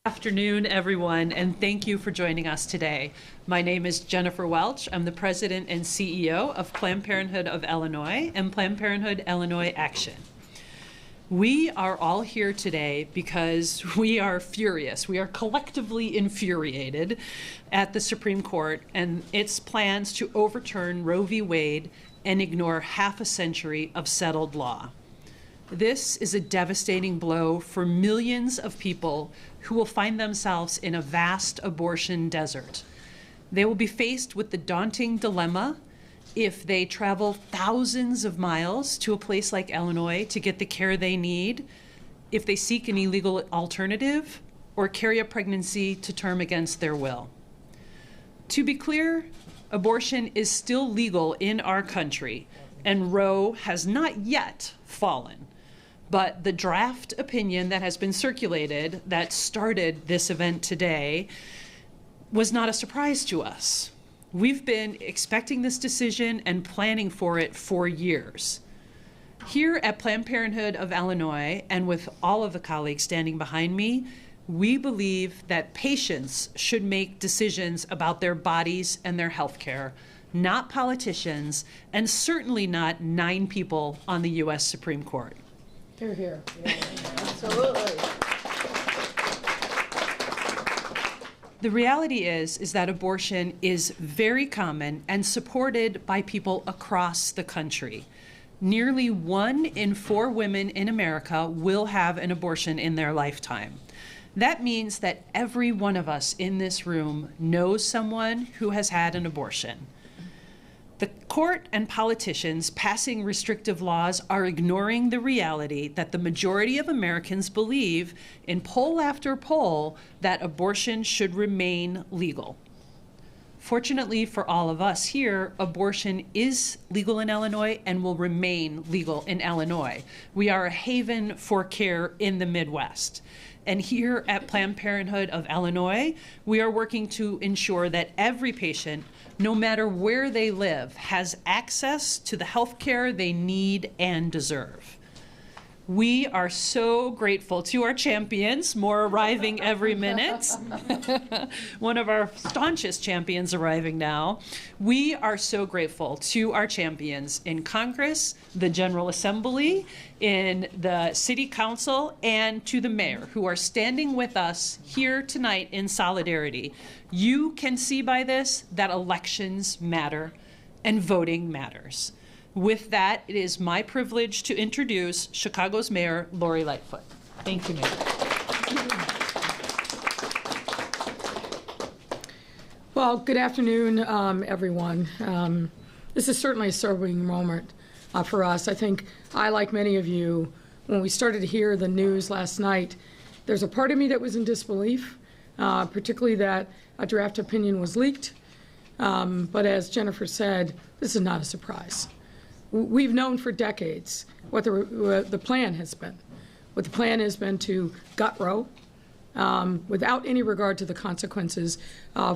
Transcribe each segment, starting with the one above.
Afternoon, everyone, and thank you for joining us today. My name is Jennifer Welch. I'm the president and CEO of Planned Parenthood of Illinois and Planned Parenthood Illinois Action. We are all here today because we are furious. We are collectively infuriated at the Supreme Court and its plans to overturn Roe v. Wade and ignore half a century of settled law. This is a devastating blow for millions of people who will find themselves in a vast abortion desert. They will be faced with the daunting dilemma if they travel thousands of miles to a place like Illinois to get the care they need, if they seek an illegal alternative, or carry a pregnancy to term against their will. To be clear, abortion is still legal in our country, and Roe has not yet fallen. But the draft opinion that has been circulated that started this event today was not a surprise to us. We've been expecting this decision and planning for it for years. Here at Planned Parenthood of Illinois, and with all of the colleagues standing behind me, we believe that patients should make decisions about their bodies and their health care, not politicians, and certainly not 9 people on the U.S. Supreme Court. Hear, hear. Yeah, absolutely. The reality is that abortion is very common and supported by people across the country. Nearly 1 in 4 women in America will have an abortion in their lifetime. That means that every one of us in this room knows someone who has had an abortion. The court and politicians passing restrictive laws are ignoring the reality that the majority of Americans believe, in poll after poll, that abortion should remain legal. Fortunately for all of us here, abortion is legal in Illinois and will remain legal in Illinois. We are a haven for care in the Midwest. And here at Planned Parenthood of Illinois, we are working to ensure that every patient, no matter where they live, has access to the health care they need and deserve. We are so grateful to our champions, more arriving every minute. One of our staunchest champions arriving now. We are so grateful to our champions in Congress, the General Assembly, in the City Council, and to the Mayor, who are standing with us here tonight in solidarity. You can see by this that elections matter and voting matters. With that, it is my privilege to introduce Chicago's Mayor, Lori Lightfoot. Thank you, Mayor. Well, good afternoon, everyone. This is certainly a sobering moment for us. I think I, like many of you, when we started to hear the news last night, there's a part of me that was in disbelief, particularly that a draft opinion was leaked. But as Jennifer said, this is not a surprise. We've known for decades what the plan has been. What the plan has been to gut Roe without any regard to the consequences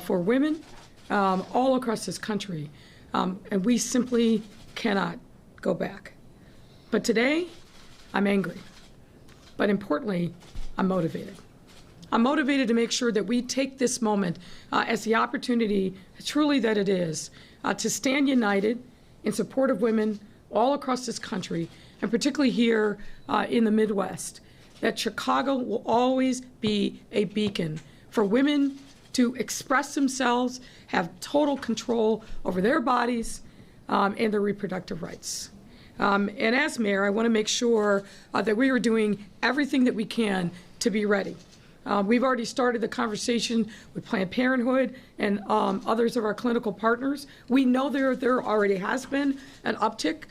for women all across this country. And we simply cannot go back. But today, I'm angry. But importantly, I'm motivated. I'm motivated to make sure that we take this moment as the opportunity, truly that it is, to stand united in support of women all across this country, and particularly here in the Midwest, that Chicago will always be a beacon for women to express themselves, have total control over their bodies and their reproductive rights. And as mayor, I want to make sure that we are doing everything that we can to be ready. We've already started the conversation with Planned Parenthood and others of our clinical partners. We know there already has been an uptick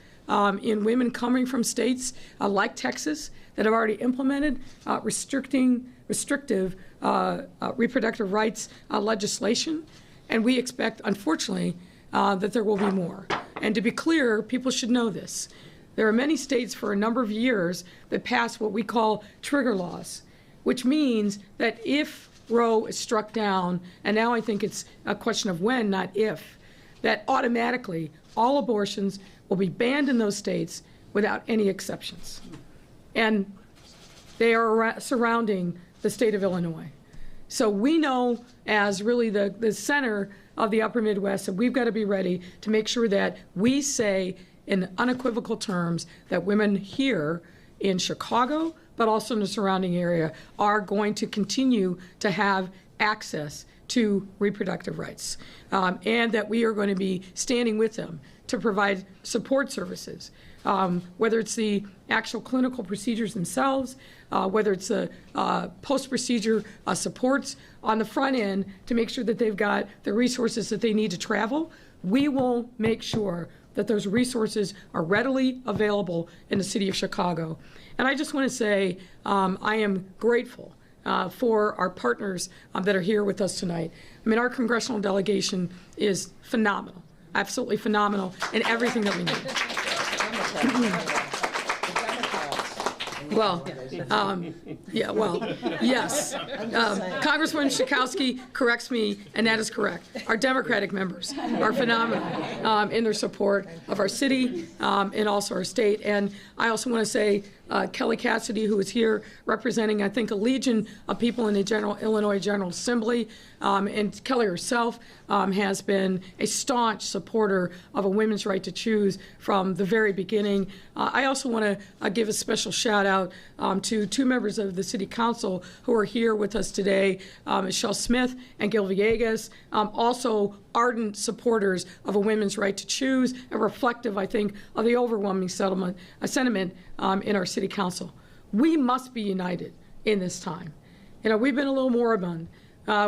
in women coming from states like Texas that have already implemented restrictive reproductive rights legislation. And we expect, unfortunately, that there will be more. And to be clear, people should know this. There are many states for a number of years that pass what we call trigger laws, which means that if Roe is struck down, and now I think it's a question of when, not if, that automatically all abortions will be banned in those states without any exceptions. And They are surrounding the state of Illinois. So we know, as really the center of the upper Midwest, that we've got to be ready to make sure that we say in unequivocal terms that women here in Chicago, but also in the surrounding area, are going to continue to have access to reproductive rights, and that we are going to be standing with them to provide support services, whether it's the actual clinical procedures themselves, whether it's the post-procedure supports on the front end to make sure that they've got the resources that they need to travel. We will make sure that those resources are readily available in the city of Chicago. And I just want to say I am grateful for our partners that are here with us tonight. I mean, our congressional delegation is phenomenal, absolutely phenomenal in everything that we need. Well, yes. Congresswoman Chakowski corrects me, and that is correct. Our Democratic members are phenomenal in their support of our city and also our state. And I also want to say Kelly Cassidy, who is here representing, I think, a legion of people in the Illinois General Assembly, and Kelly herself has been a staunch supporter of a women's right to choose from the very beginning. I also want to give a special shout out to two members of the City Council who are here with us today, Michelle Smith and Gil Villegas, also ardent supporters of a women's right to choose and reflective, I think, of the overwhelming sentiment in our City Council. We must be united in this time. You know, we've been a little moribund.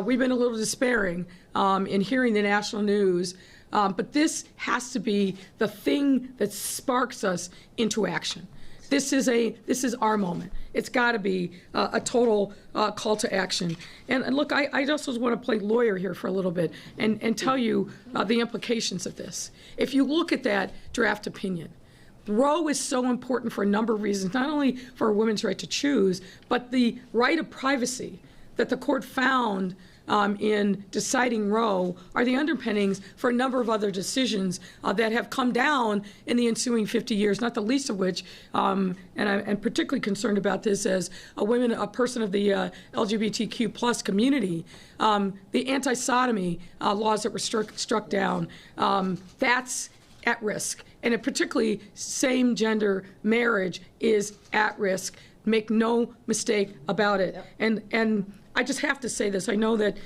We've been a little despairing in hearing the national news, but this has to be the thing that sparks us into action. This is our moment. It's got to be a total call to action. And look, I also want to play lawyer here for a little bit and tell you the implications of this. If you look at that draft opinion, Roe is so important for a number of reasons, not only for a woman's right to choose, but the right of privacy that the court found in deciding Roe are the underpinnings for a number of other decisions that have come down in the ensuing 50 years, not the least of which, and I'm particularly concerned about this as a person of the LGBTQ plus community, the anti-sodomy laws that were struck down, that's at risk. And particularly same-gender marriage is at risk. Make no mistake about it. Yep. And I just have to say this. I know that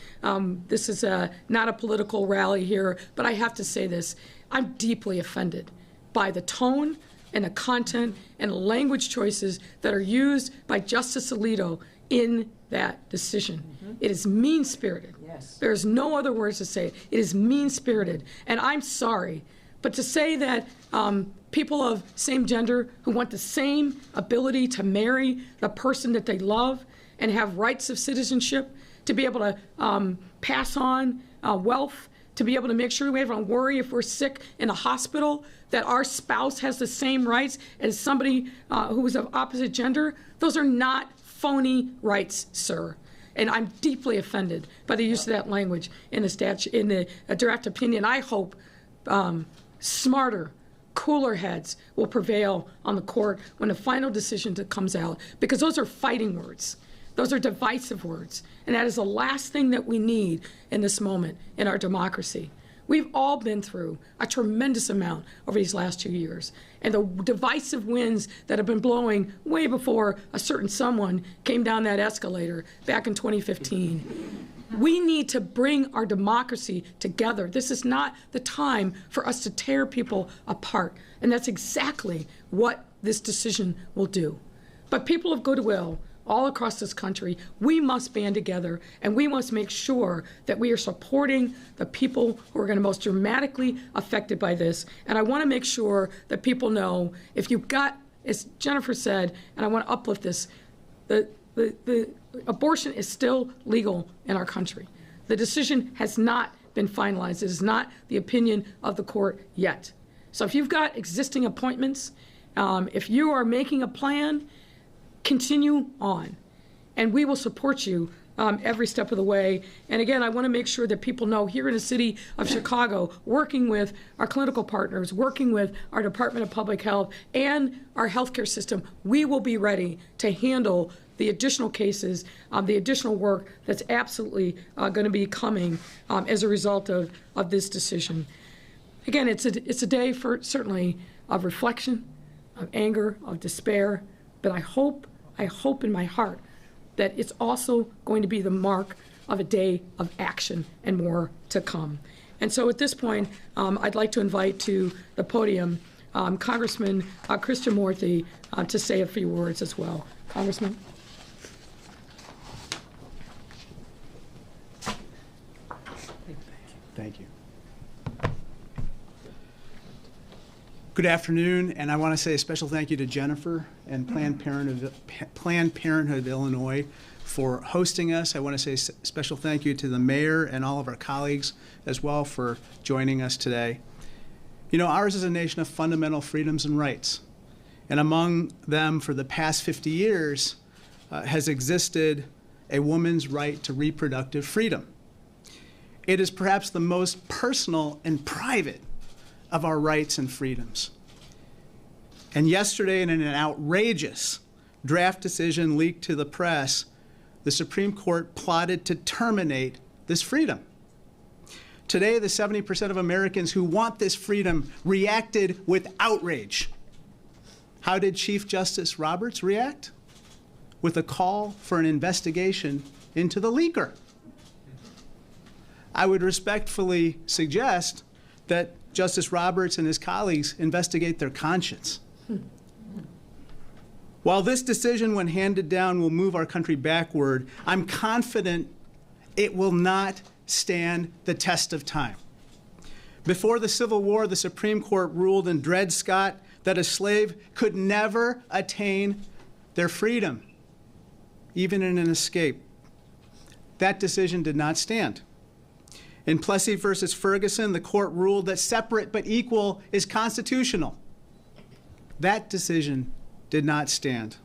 this is not a political rally here, but I have to say this. I'm deeply offended by the tone and the content and the language choices that are used by Justice Alito in that decision. Mm-hmm. It is mean-spirited. Yes. There's no other words to say it. It is mean-spirited. And I'm sorry, but to say that people of same gender who want the same ability to marry the person that they love and have rights of citizenship, to be able to pass on wealth, to be able to make sure we don't worry if we're sick in a hospital, that our spouse has the same rights as somebody who is of opposite gender, those are not phony rights, sir. And I'm deeply offended by the use of that language in the statute, in the draft opinion. I hope smarter, cooler heads will prevail on the court when the final decision comes out, because those are fighting words. Those are divisive words. And that is the last thing that we need in this moment in our democracy. We've all been through a tremendous amount over these last 2 years. And the divisive winds that have been blowing way before a certain someone came down that escalator back in 2015. We need to bring our democracy together. This is not the time for us to tear people apart. And that's exactly what this decision will do. But people of goodwill all across this country, we must band together, and we must make sure that we are supporting the people who are going to most dramatically affected by this. And I want to make sure that people know, if you've got, as Jennifer said, and I want to uplift this, the abortion is still legal in our country. The decision has not been finalized. It is not the opinion of the court yet. So if you've got existing appointments, if you are making a plan, continue on, and we will support you every step of the way. And again, I want to make sure that people know here in the city of Chicago, working with our clinical partners, working with our Department of Public Health and our healthcare system, we will be ready to handle the additional cases, the additional work that's absolutely going to be coming as a result of this decision. Again, it's a day for certainly of reflection, of anger, of despair, but I hope in my heart that it's also going to be the mark of a day of action and more to come. And so at this point, I'd like to invite to the podium Congressman Krishnamurthy to say a few words as well. Congressman. Thank you. Good afternoon, and I want to say a special thank you to Jennifer and Planned Parenthood Illinois for hosting us. I want to say a special thank you to the mayor and all of our colleagues as well for joining us today. You know, ours is a nation of fundamental freedoms and rights, and among them for the past 50 years has existed a woman's right to reproductive freedom. It is perhaps the most personal and private of our rights and freedoms. And yesterday, in an outrageous draft decision leaked to the press, the Supreme Court plotted to terminate this freedom. Today, the 70% of Americans who want this freedom reacted with outrage. How did Chief Justice Roberts react? With a call for an investigation into the leaker. I would respectfully suggest that Justice Roberts and his colleagues investigate their conscience. While this decision, when handed down, will move our country backward, I'm confident it will not stand the test of time. Before the Civil War, the Supreme Court ruled in Dred Scott that a slave could never attain their freedom, even in an escape. That decision did not stand. In Plessy versus Ferguson, the court ruled that separate but equal is constitutional. That decision did not stand.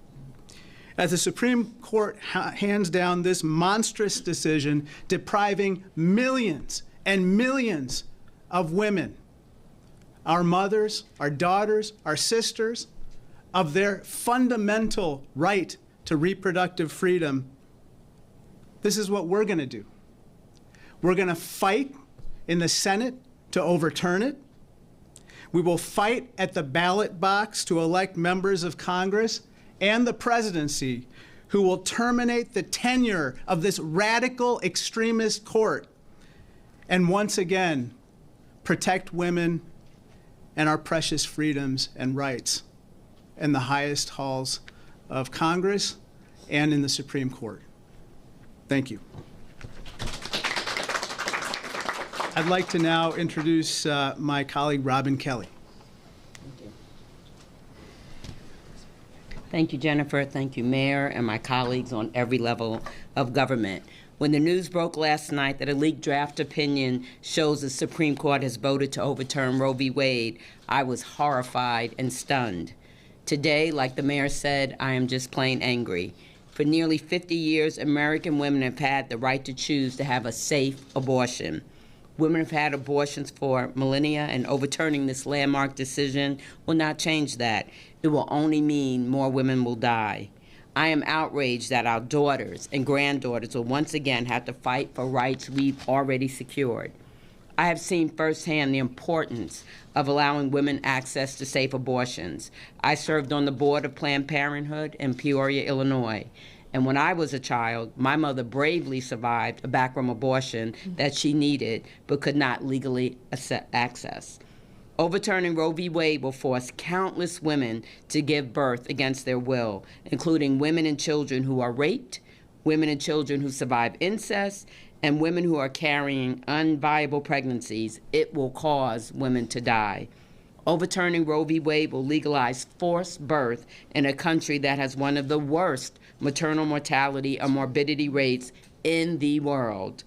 As the Supreme Court hands down this monstrous decision, depriving millions and millions of women, our mothers, our daughters, our sisters, of their fundamental right to reproductive freedom, this is what we're going to do. We're going to fight in the Senate to overturn it. We will fight at the ballot box to elect members of Congress and the presidency who will terminate the tenure of this radical extremist court and once again protect women and our precious freedoms and rights in the highest halls of Congress and in the Supreme Court. Thank you. I'd like to now introduce my colleague, Robin Kelly. Thank you, Jennifer. Thank you, Mayor, and my colleagues on every level of government. When the news broke last night that a leaked draft opinion shows the Supreme Court has voted to overturn Roe v. Wade, I was horrified and stunned. Today, like the mayor said, I am just plain angry. For nearly 50 years, American women have had the right to choose to have a safe abortion. Women have had abortions for millennia, and overturning this landmark decision will not change that. It will only mean more women will die. I am outraged that our daughters and granddaughters will once again have to fight for rights we've already secured. I have seen firsthand the importance of allowing women access to safe abortions. I served on the board of Planned Parenthood in Peoria, Illinois. And when I was a child, my mother bravely survived a backroom abortion that she needed but could not legally access. Overturning Roe v. Wade will force countless women to give birth against their will, including women and children who are raped, women and children who survive incest, and women who are carrying unviable pregnancies. It will cause women to die. Overturning Roe v. Wade will legalize forced birth in a country that has one of the worst maternal mortality or morbidity rates in the world.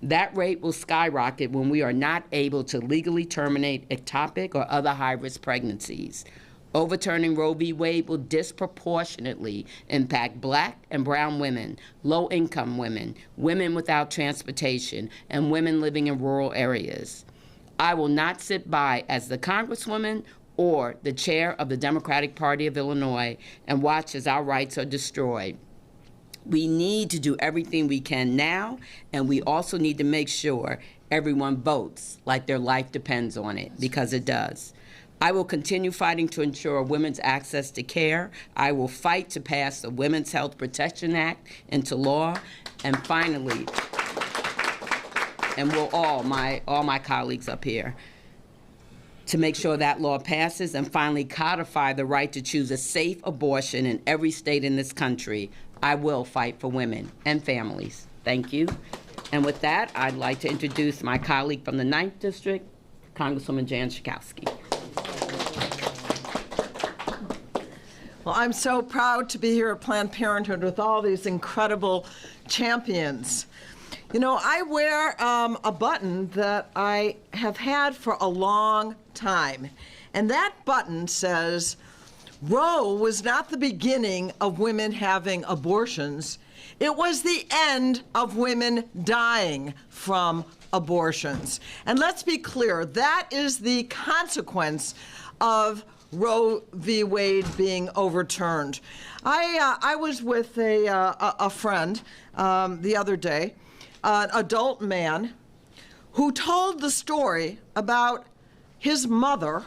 That rate will skyrocket when we are not able to legally terminate ectopic or other high-risk pregnancies. Overturning Roe v. Wade will disproportionately impact Black and brown women, low-income women, women without transportation, and women living in rural areas. I will not sit by as the Congresswoman or the chair of the Democratic Party of Illinois and watch as our rights are destroyed. We need to do everything we can now, and we also need to make sure everyone votes like their life depends on it, because it does. I will continue fighting to ensure women's access to care. I will fight to pass the Women's Health Protection Act into law. And finally, and will all my colleagues up here, to make sure that law passes and finally codify the right to choose a safe abortion in every state in this country. I will fight for women and families. Thank you. And with that, I'd like to introduce my colleague from the 9th District, Congresswoman Jan Chakowski. Well, I'm so proud to be here at Planned Parenthood with all these incredible champions. You know, I wear a button that I have had for a long time, and that button says, Roe was not the beginning of women having abortions. It was the end of women dying from abortions. And let's be clear, that is the consequence of Roe v. Wade being overturned. I was with a friend the other day, an adult man, who told the story about his mother,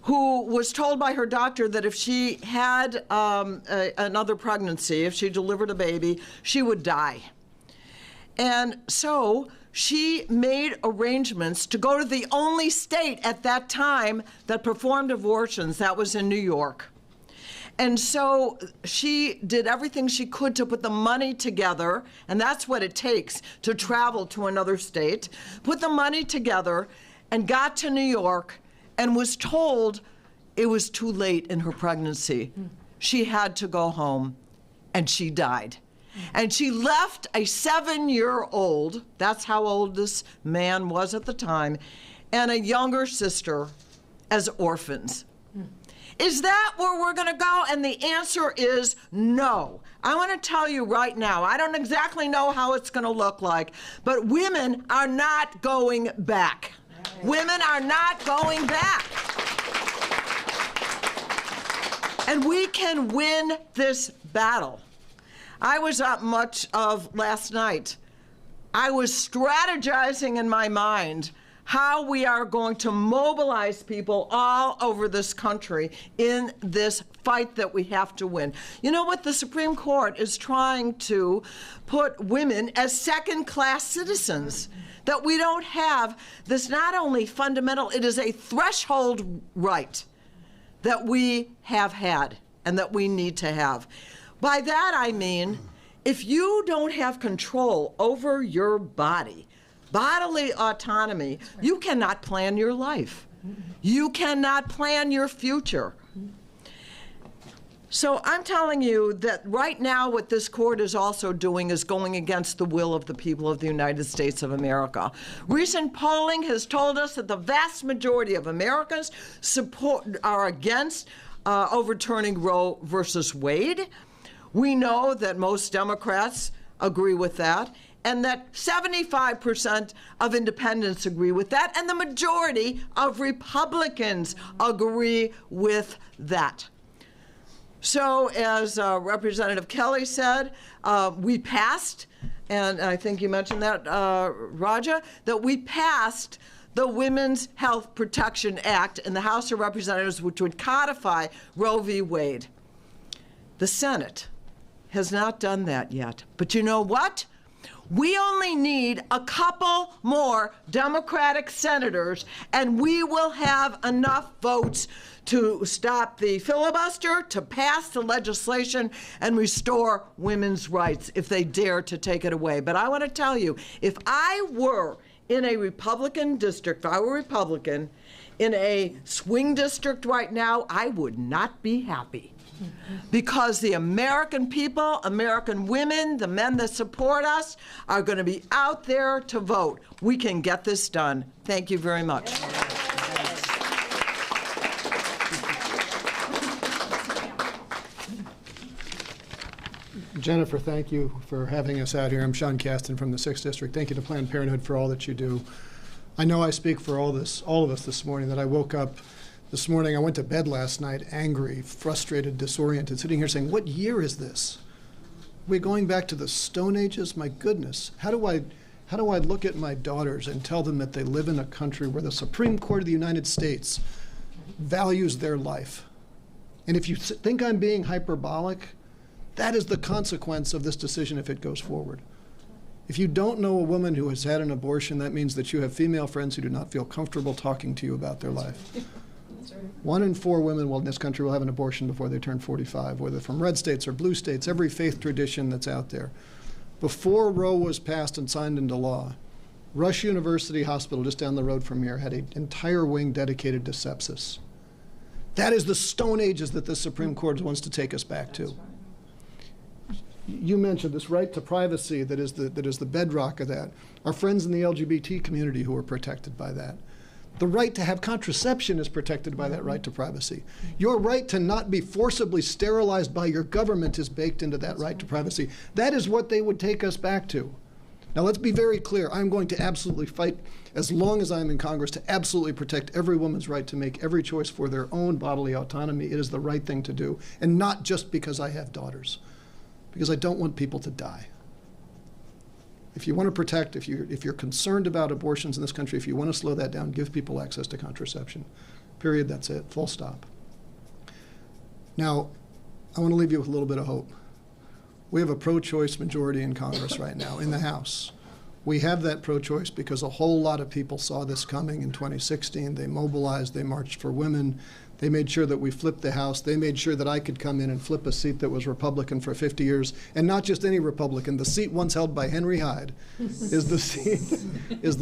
who was told by her doctor that if she had another pregnancy, if she delivered a baby, she would die. And so she made arrangements to go to the only state at that time that performed abortions. That was in New York. And so she did everything she could to put the money together, and that's what it takes to travel to another state, put the money together and got to New York and was told it was too late in her pregnancy. She had to go home, and she died. And she left a 7-year-old, that's how old this man was at the time, and a younger sister as orphans. Is that where we're going to go? And the answer is no. I want to tell you right now, I don't exactly know how it's going to look like, but women are not going back. Women are not going back. And we can win this battle. I was up much of last night. I was strategizing in my mind how we are going to mobilize people all over this country in this fight that we have to win. You know what? The Supreme Court is trying to put women as second-class citizens, that we don't have this not only fundamental, it is a threshold right that we have had and that we need to have. By that I mean, if you don't have control over your body, bodily autonomy, you cannot plan your life. You cannot plan your future. So I'm telling you that right now what this court is also doing is going against the will of the people of the United States of America. Recent polling has told us that the vast majority of Americans are against overturning Roe versus Wade. We know that most Democrats agree with that, and that 75% of independents agree with that, and the majority of Republicans agree with that. So as Representative Kelly said, we passed, and I think you mentioned that, Raja, that we passed the Women's Health Protection Act in the House of Representatives, which would codify Roe v. Wade. The Senate has not done that yet. But you know what? We only need a couple more Democratic senators, and we will have enough votes to stop the filibuster, to pass the legislation, and restore women's rights if they dare to take it away. But I want to tell you, if I were in a Republican district, if I were Republican, in a swing district right now, I would not be happy. Because the American people, American women, the men that support us are going to be out there to vote. We can get this done. Thank you very much. Jennifer, thank you for having us out here. I'm Sean Caston from the 6th District. Thank you to Planned Parenthood for all that you do. I know I speak for all of us this morning, that I woke up this morning, I went to bed last night angry, frustrated, disoriented, sitting here saying, what year is this? We're going back to the Stone Ages? My goodness. How do I look at my daughters and tell them that they live in a country where the Supreme Court of the United States values their life? And if you think I'm being hyperbolic, that is the consequence of this decision if it goes forward. If you don't know a woman who has had an abortion, that means that you have female friends who do not feel comfortable talking to you about their life. 1 in 4 women in this country will have an abortion before they turn 45, whether from red states or blue states, every faith tradition that's out there. Before Roe was passed and signed into law, Rush University Hospital, just down the road from here, had an entire wing dedicated to sepsis. That is the Stone Ages that the Supreme Court wants to take us back to. You mentioned this right to privacy that is the bedrock of that. Our friends in the LGBT community who are protected by that. The right to have contraception is protected by that right to privacy. Your right to not be forcibly sterilized by your government is baked into that right to privacy. That is what they would take us back to. Now let's be very clear. I'm going to absolutely fight, as long as I'm in Congress, to absolutely protect every woman's right to make every choice for their own bodily autonomy. It is the right thing to do, and not just because I have daughters, because I don't want people to die. If you want to protect, if you're concerned about abortions in this country, if you want to slow that down, give people access to contraception. Period, that's it, full stop. Now, I want to leave you with a little bit of hope. We have a pro-choice majority in Congress right now, in the House. We have that pro-choice because a whole lot of people saw this coming in 2016. They mobilized, they marched for women. They made sure that we flipped the House. They made sure that I could come in and flip a seat that was Republican for 50 years, and not just any Republican. The seat once held by Henry Hyde is the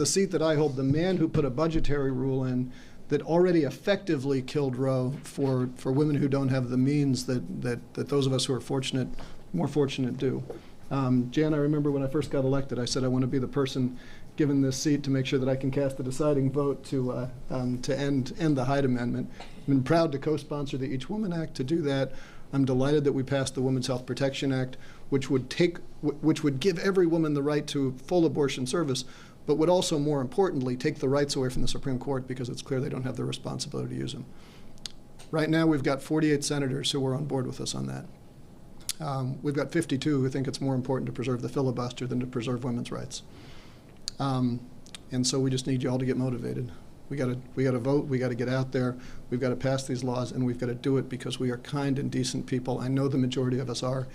seat that I hold. The man who put a budgetary rule in that already effectively killed Roe for women who don't have the means that those of us who are more fortunate do. Jan, I remember when I first got elected, I said I want to be the person given this seat to make sure that I can cast the deciding vote to end the Hyde Amendment. I've been proud to co-sponsor the Each Woman Act to do that. I'm delighted that we passed the Women's Health Protection Act, which would give every woman the right to full abortion service, but would also, more importantly, take the rights away from the Supreme Court because it's clear they don't have the responsibility to use them. Right now, we've got 48 senators who are on board with us on that. We've got 52 who think it's more important to preserve the filibuster than to preserve women's rights. And so we just need you all to get motivated. We got to vote. We got to get out there. We've got to pass these laws, and we've got to do it because we are kind and decent people. I know the majority of us are,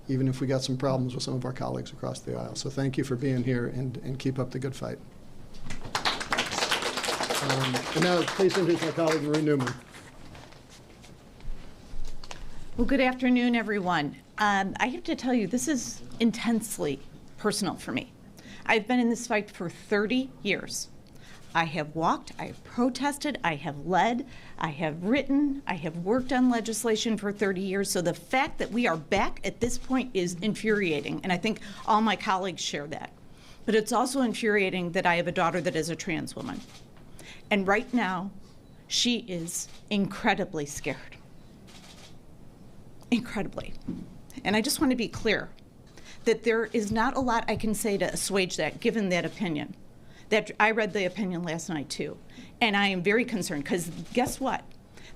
even if we got some problems with some of our colleagues across the aisle. So thank you for being here, and keep up the good fight. And now, please introduce my colleague, Marie Newman. Well, good afternoon, everyone. I have to tell you, this is intensely personal for me. I've been in this fight for 30 years. I have walked, I have protested, I have led, I have written, I have worked on legislation for 30 years. So the fact that we are back at this point is infuriating, and I think all my colleagues share that. But it's also infuriating that I have a daughter that is a trans woman. And right now, she is incredibly scared. Incredibly. And I just want to be clear that there is not a lot I can say to assuage that, given that opinion. That I read the opinion last night, too. And I am very concerned, because guess what?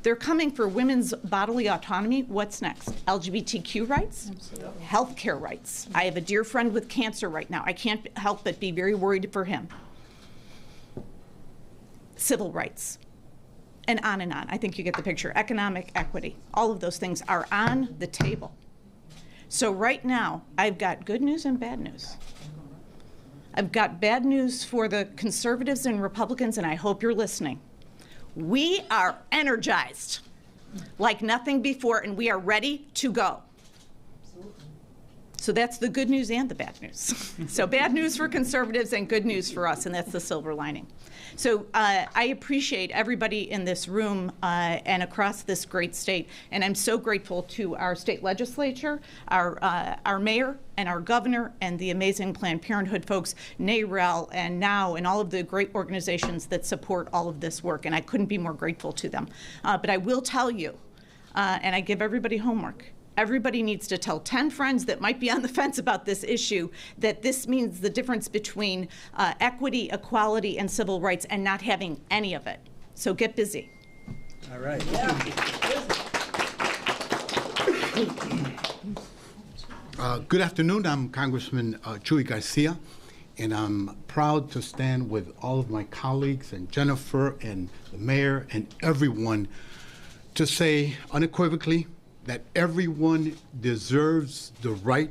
They're coming for women's bodily autonomy. What's next? LGBTQ rights? Absolutely. Healthcare rights. I have a dear friend with cancer right now. I can't help but be very worried for him. Civil rights. And on and on. I think you get the picture. Economic equity. All of those things are on the table. So right now, I've got good news and bad news. I've got bad news for the conservatives and Republicans, and I hope you're listening. We are energized like nothing before, and we are ready to go. So that's the good news and the bad news. So bad news for conservatives and good news for us, and that's the silver lining. So I appreciate everybody in this room and across this great state, and I'm so grateful to our state legislature, our mayor, and our governor, and the amazing Planned Parenthood folks, NAREL, and NOW, and all of the great organizations that support all of this work, and I couldn't be more grateful to them. But I will tell you, and I give everybody homework, everybody needs to tell 10 friends that might be on the fence about this issue that this means the difference between equity, equality, and civil rights, and not having any of it. So get busy. All right. Good afternoon. I'm Congressman Chuy Garcia, and I'm proud to stand with all of my colleagues and Jennifer and the mayor and everyone to say unequivocally that everyone deserves the right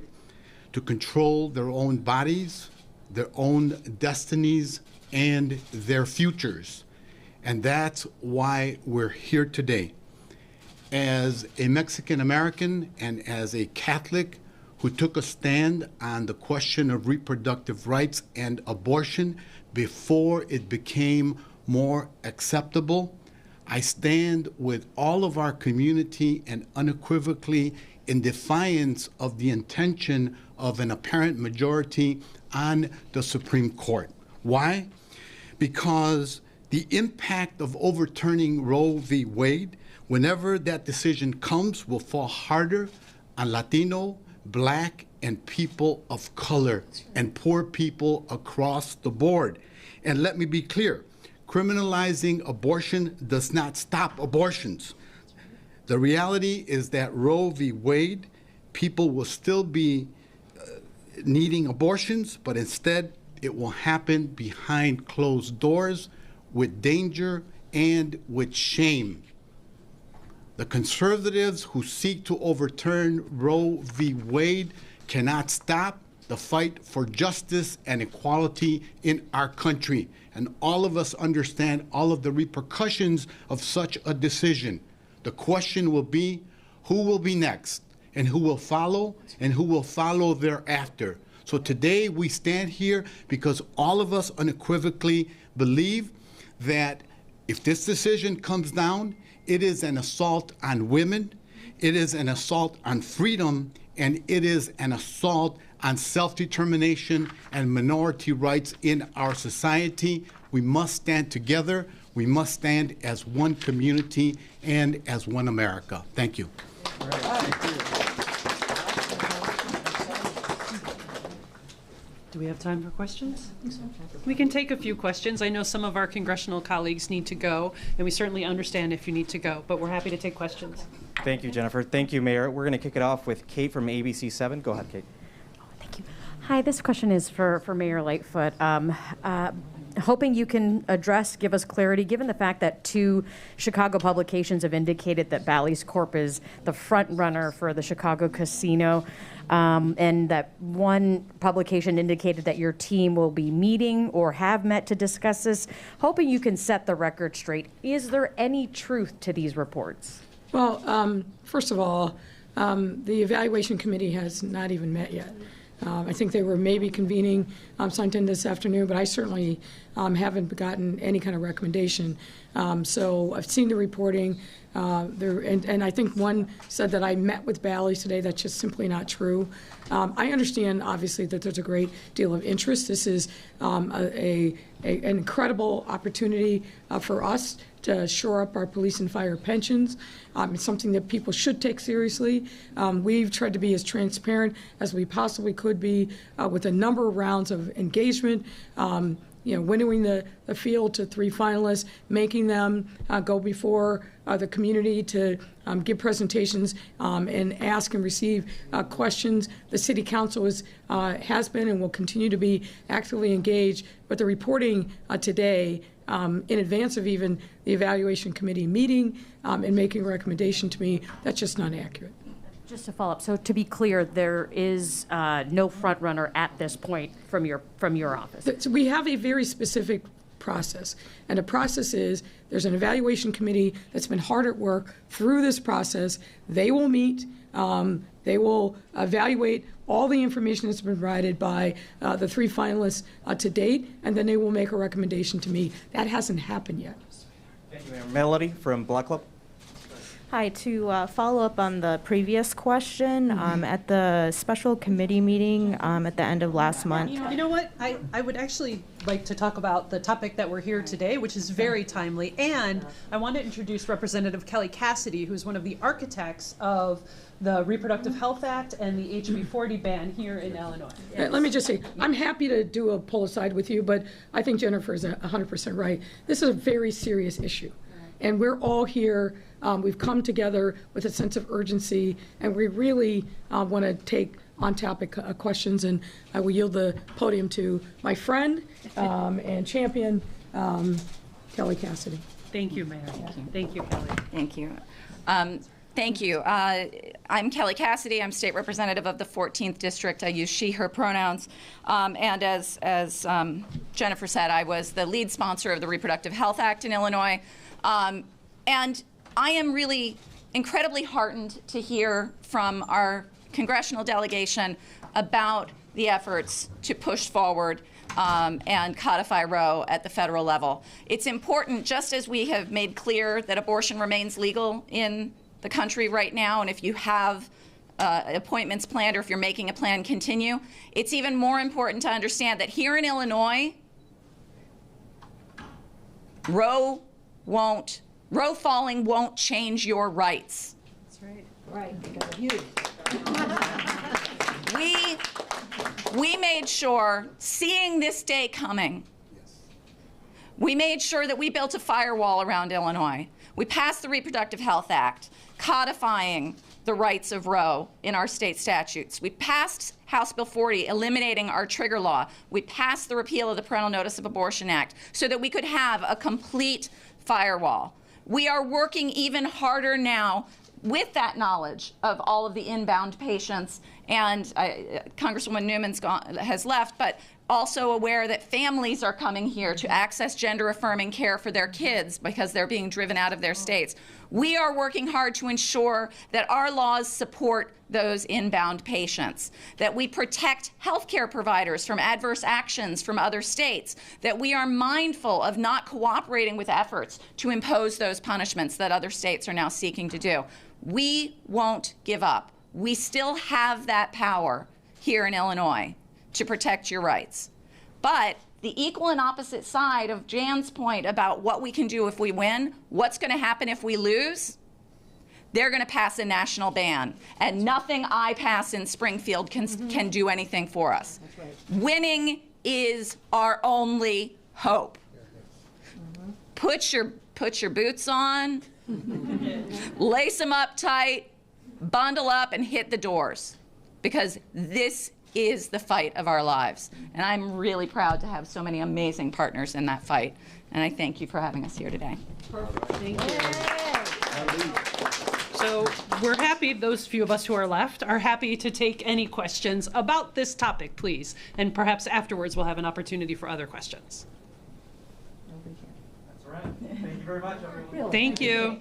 to control their own bodies, their own destinies, and their futures. And that's why we're here today. As a Mexican American and as a Catholic who took a stand on the question of reproductive rights and abortion before it became more acceptable, I stand with all of our community and unequivocally in defiance of the intention of an apparent majority on the Supreme Court. Why? Because the impact of overturning Roe v. Wade, whenever that decision comes, will fall harder on Latino, Black, and people of color, and poor people across the board. And let me be clear, criminalizing abortion does not stop abortions. The reality is that Roe v. Wade, people will still be needing abortions, but instead it will happen behind closed doors with danger and with shame. The conservatives who seek to overturn Roe v. Wade cannot stop the fight for justice and equality in our country. And all of us understand all of the repercussions of such a decision. The question will be, who will be next? And who will follow? And who will follow thereafter? So today we stand here because all of us unequivocally believe that if this decision comes down, it is an assault on women, it is an assault on freedom, and it is an assault on self-determination and minority rights in our society. We must stand together. We must stand as one community and as one America. Thank you. All right. Thank you. Do we have time for questions? We can take a few questions. I know some of our congressional colleagues need to go, and we certainly understand if you need to go, but we're happy to take questions. Thank you, Jennifer. Thank you, Mayor. We're going to kick it off with Kate from ABC 7. Go ahead, Kate. Thank you. Hi, this question is for Mayor Lightfoot. Hoping you can give us clarity, given the fact that 2 Chicago publications have indicated that Bally's Corp is the front runner for the Chicago casino, and that one publication indicated that your team will be meeting or have met to discuss this. Hoping you can set the record straight. Is there any truth to these reports? Well, first of all, the evaluation committee has not even met yet. I think they were maybe convening sometime this afternoon, but I certainly haven't gotten any kind of recommendation. So I've seen the reporting, and I think one said that I met with Bally's today. That's just simply not true. I understand, obviously, that there's a great deal of interest. This is an incredible opportunity for us to shore up our police and fire pensions. It's something that people should take seriously. We've tried to be as transparent as we possibly could be with a number of rounds of engagement. Winnowing the field to 3 finalists, making them go before the community to give presentations and ask and receive questions. The City Council has been and will continue to be actively engaged, but the reporting today, in advance of even the evaluation committee meeting and making a recommendation to me, that's just not accurate. Just to follow up, so to be clear, there is no front runner at this point from your office. So we have a very specific process, and the process is there's an evaluation committee that's been hard at work through this process. They will meet. They will evaluate all the information that's been provided by the 3 finalists to date, and then they will make a recommendation to me. That hasn't happened yet. Thank you, Mayor. Melody from Black Club. Hi, to follow up on the previous question, at the special committee meeting at the end of last month. You know what? I would actually like to talk about the topic that we're here today, which is very timely. And I want to introduce Representative Kelly Cassidy, who's one of the architects of the Reproductive Health Act and the HB 40 ban here in Illinois. Yes. Let me just say, I'm happy to do a pull aside with you, but I think Jennifer is 100% right. This is a very serious issue. And we're all here. We've come together with a sense of urgency, and we really want to take on-topic questions. And I will yield the podium to my friend and champion, Kelly Cassidy. Thank you, Mayor. Thank you, Kelly. Thank you. Thank you. I'm Kelly Cassidy. I'm state representative of the 14th District. I use she, her pronouns. And as Jennifer said, I was the lead sponsor of the Reproductive Health Act in Illinois. And I am really incredibly heartened to hear from our congressional delegation about the efforts to push forward and codify Roe at the federal level. It's important, just as we have made clear that abortion remains legal in the country right now, and if you have appointments planned or if you're making a plan, continue. It's even more important to understand that here in Illinois, Roe falling won't change your rights. That's right. We made sure, seeing this day coming, we made sure that we built a firewall around Illinois. We passed the Reproductive Health Act, codifying the rights of Roe in our state statutes. We passed House Bill 40, eliminating our trigger law. We passed the repeal of the Parental Notice of Abortion Act so that we could have a complete firewall. We are working even harder now with that knowledge of all of the inbound patients, and Congresswoman Newman has left, but also aware that families are coming here to access gender-affirming care for their kids because they're being driven out of their states. We are working hard to ensure that our laws support those inbound patients, that we protect healthcare providers from adverse actions from other states, that we are mindful of not cooperating with efforts to impose those punishments that other states are now seeking to do. We won't give up. We still have that power here in Illinois to protect your rights. But the equal and opposite side of Jan's point about what we can do if we win, what's going to happen if we lose? They're going to pass a national ban, and nothing I pass in Springfield can do anything for us. That's right. Winning is our only hope. Put your boots on, lace them up tight, bundle up, and hit the doors, because this is the fight of our lives. And I'm really proud to have so many amazing partners in that fight. And I thank you for having us here today. Perfect. Thank you. So we're happy, those few of us who are left, are happy to take any questions about this topic, please. And perhaps afterwards we'll have an opportunity for other questions. That's all right. Thank you very much, everyone. Thank you.